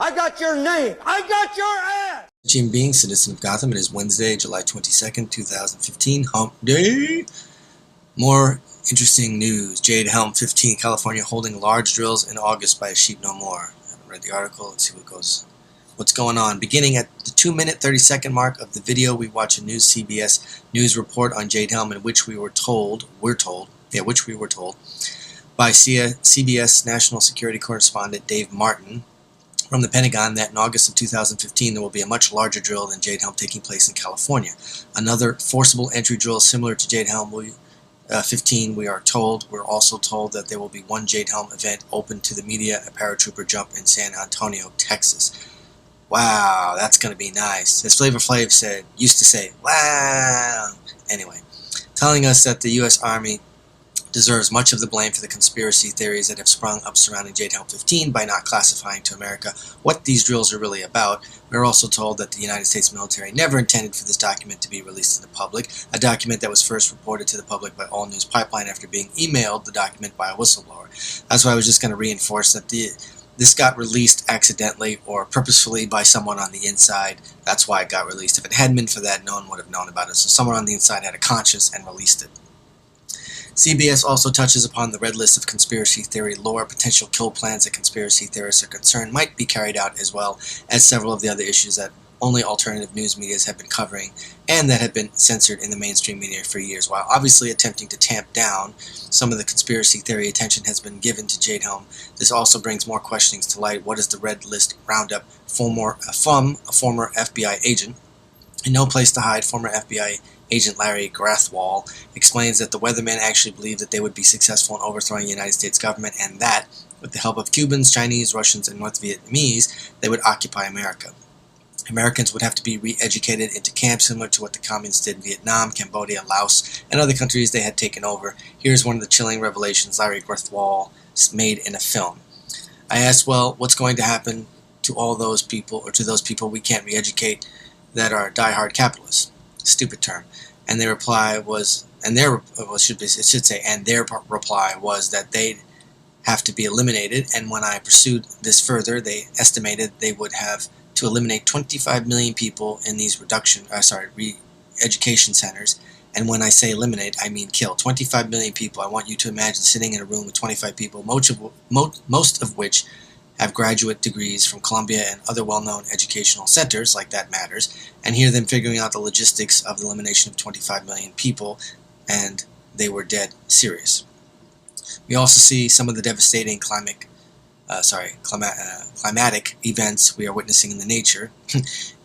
I got your name. I got your ass. Jim Being, citizen of Gotham. It is Wednesday, July 22nd, 2015, hump day. More interesting news. Jade Helm 15, California holding large drills in August by a sheep no more. I haven't read the article. Let's see what's going on. Beginning at the 2-minute 30-second mark of the video, we watch a new CBS News report on Jade Helm in which we were told by CBS National Security Correspondent Dave Martin from the Pentagon that in August of 2015 there will be a much larger drill than Jade Helm taking place in California. Another forcible entry drill similar to Jade Helm 15, we are told. We're also told that there will be one Jade Helm event open to the media, a paratrooper jump in San Antonio, Texas. Wow, that's going to be nice. As Flavor Flav used to say, wow. Anyway, telling us that the U.S. Army deserves much of the blame for the conspiracy theories that have sprung up surrounding Jade Helm 15 by not classifying to America what these drills are really about. We're also told that the United States military never intended for this document to be released to the public, a document that was first reported to the public by All News Pipeline after being emailed the document by a whistleblower. That's why I was just going to reinforce that this got released accidentally or purposefully by someone on the inside. That's why it got released. If it hadn't been for that, no one would have known about it. So someone on the inside had a conscience and released it. CBS also touches upon the red list of conspiracy theory lore. Potential kill plans that conspiracy theorists are concerned might be carried out, as well as several of the other issues that only alternative news medias have been covering and that have been censored in the mainstream media for years. While obviously attempting to tamp down some of the conspiracy theory attention has been given to Jade Helm, this also brings more questionings to light. What is the red list roundup from a former FBI agent? In No Place to Hide, former FBI agent Larry Grathwohl explains that the weathermen actually believed that they would be successful in overthrowing the United States government and that, with the help of Cubans, Chinese, Russians, and North Vietnamese, they would occupy America. Americans would have to be re-educated into camps similar to what the communists did in Vietnam, Cambodia, Laos, and other countries they had taken over. Here's one of the chilling revelations Larry Grathwohl made in a film. I asked, well, what's going to happen to all those people, or to those people we can't re-educate that are die-hard capitalists? Stupid term. And their reply was, their reply was that they'd have to be eliminated. And when I pursued this further, they estimated they would have to eliminate 25 million people in these re-education centers. And when I say eliminate, I mean kill. 25 million people. I want you to imagine sitting in a room with 25 people, most of which have graduate degrees from Columbia and other well-known educational centers, like That Matters, and hear them figuring out the logistics of the elimination of 25 million people, and they were dead serious. We also see some of the devastating climatic events we are witnessing in the nature.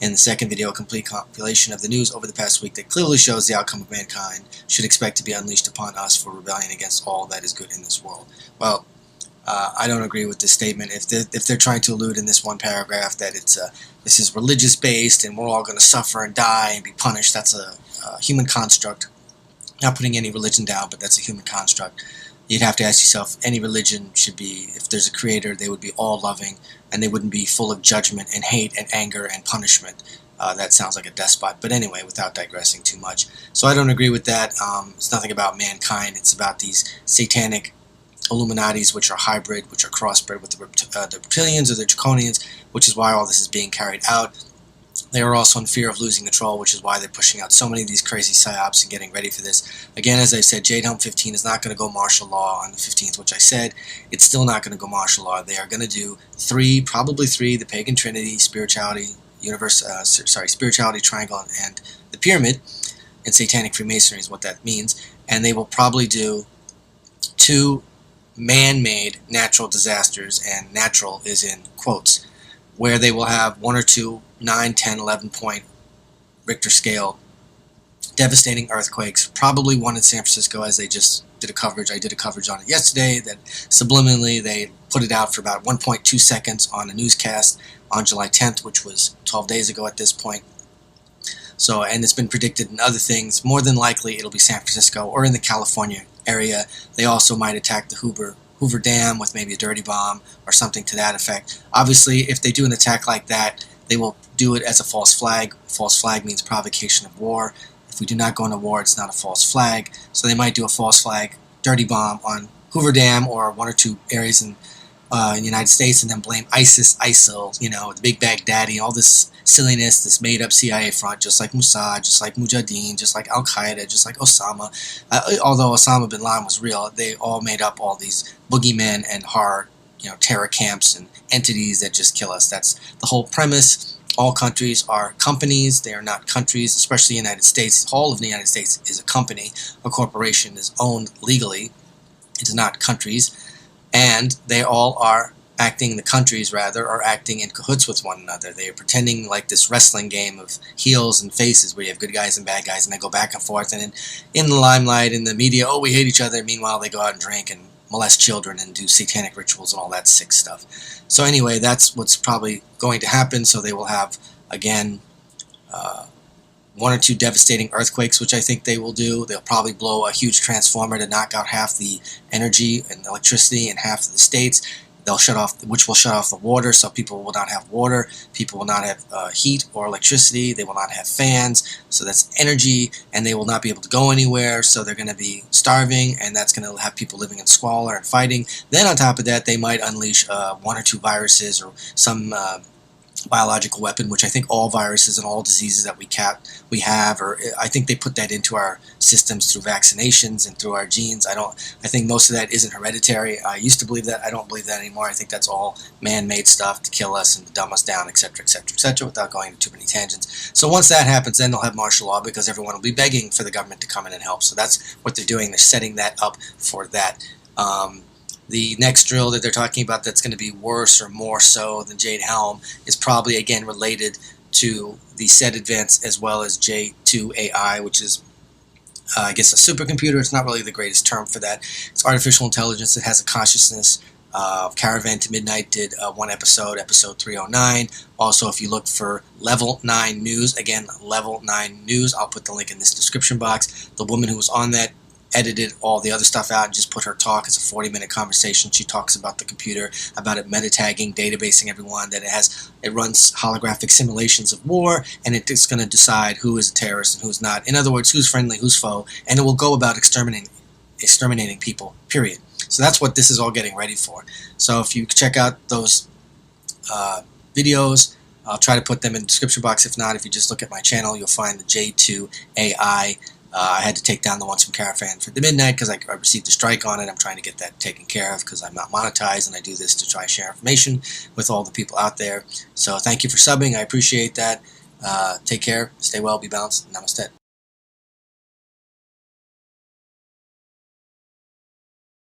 In the second video, a complete compilation of the news over the past week that clearly shows the outcome of mankind should expect to be unleashed upon us for rebellion against all that is good in this world. Well, I don't agree with this statement. If they're trying to allude in this one paragraph that this is religious based and we're all going to suffer and die and be punished, that's a human construct. Not putting any religion down, but that's a human construct. You'd have to ask yourself, any religion should be, if there's a creator, they would be all loving and they wouldn't be full of judgment and hate and anger and punishment. That sounds like a despot. But anyway, without digressing too much. So I don't agree with that. It's nothing about mankind. It's about these satanic Illuminatis, which are hybrid, which are crossbred with the reptilians or the draconians, which is why all this is being carried out. They are also in fear of losing control, which is why they're pushing out so many of these crazy psyops and getting ready for this. Again, as I said, Jade Helm 15 is not going to go martial law on the 15th, which I said. It's still not going to go martial law. They are going to do probably three, the Pagan Trinity, Spirituality Triangle, and the Pyramid, and Satanic Freemasonry is what that means. And they will probably do 2 man-made natural disasters, and natural is in quotes, where they will have 1 or 2 9, 10, 11 point Richter scale devastating earthquakes, probably one in San Francisco, as they just did a coverage. I did a coverage on it yesterday that subliminally they put it out for about 1.2 seconds on a newscast on July 10th, which was 12 days ago at this point. So, and it's been predicted in other things. More than likely it'll be San Francisco or in the California area. They also might attack the Hoover Dam with maybe a dirty bomb or something to that effect. Obviously, if they do an attack like that, they will do it as a false flag. False flag means provocation of war. If we do not go into war, it's not a false flag. So they might do a false flag dirty bomb on Hoover Dam or 1 or 2 areas in in the United States and then blame ISIS, ISIL, the Big Baghdadi, all this silliness, this made-up CIA front, just like Mossad, just like Mujahideen, just like Al-Qaeda, just like Osama. Although Osama bin Laden was real, they all made up all these boogeymen and horror, terror camps and entities that just kill us. That's the whole premise. All countries are companies. They are not countries, especially the United States. All of the United States is a company. A corporation is owned legally. It's not countries. And they all are acting, the countries rather, are acting in cahoots with one another. They are pretending like this wrestling game of heels and faces where you have good guys and bad guys and they go back and forth. And in the limelight, in the media, oh, we hate each other. Meanwhile, they go out and drink and molest children and do satanic rituals and all that sick stuff. So anyway, that's what's probably going to happen. So they will have, again, 1 or 2 devastating earthquakes, which I think they will do. They'll probably blow a huge transformer to knock out half the energy and electricity in half of the states. They'll shut off, which will shut off the water, so people will not have water. People will not have heat or electricity. They will not have fans, so that's energy, and they will not be able to go anywhere, so they're going to be starving, and that's going to have people living in squalor and fighting. Then on top of that, they might unleash 1 or 2 viruses or some biological weapon, which I think all viruses and all diseases that we have, or I think they put that into our systems through vaccinations and through our genes. I think most of that isn't hereditary. I used to believe that. I don't believe that anymore. I think that's all man-made stuff to kill us and to dumb us down, etc., etc., etc., without going into too many tangents. So once that happens, then they'll have martial law because everyone will be begging for the government to come in and help. So that's what they're doing. They're setting that up for that. The next drill that they're talking about that's going to be worse or more so than Jade Helm is probably, again, related to the said events as well as J2 AI, which is, I guess, a supercomputer. It's not really the greatest term for that. It's artificial intelligence that has a consciousness. Caravan to Midnight did 1 episode, episode 309. Also, if you look for Level 9 News, again, Level 9 News, I'll put the link in this description box. The woman who was on that edited all the other stuff out and just put her talk as a 40-minute conversation. She talks about the computer, about it meta-tagging, databasing everyone, that it runs holographic simulations of war, and it's going to decide who is a terrorist and who's not. In other words, who's friendly, who's foe, and it will go about exterminating people, period. So that's what this is all getting ready for. So if you check out those videos, I'll try to put them in the description box. If not, if you just look at my channel, you'll find the J2 AI. I had to take down the ones from Caravan for the Midnight because I received a strike on it. I'm trying to get that taken care of because I'm not monetized, and I do this to try to share information with all the people out there. So thank you for subbing. I appreciate that. Take care. Stay well. Be balanced. Namaste.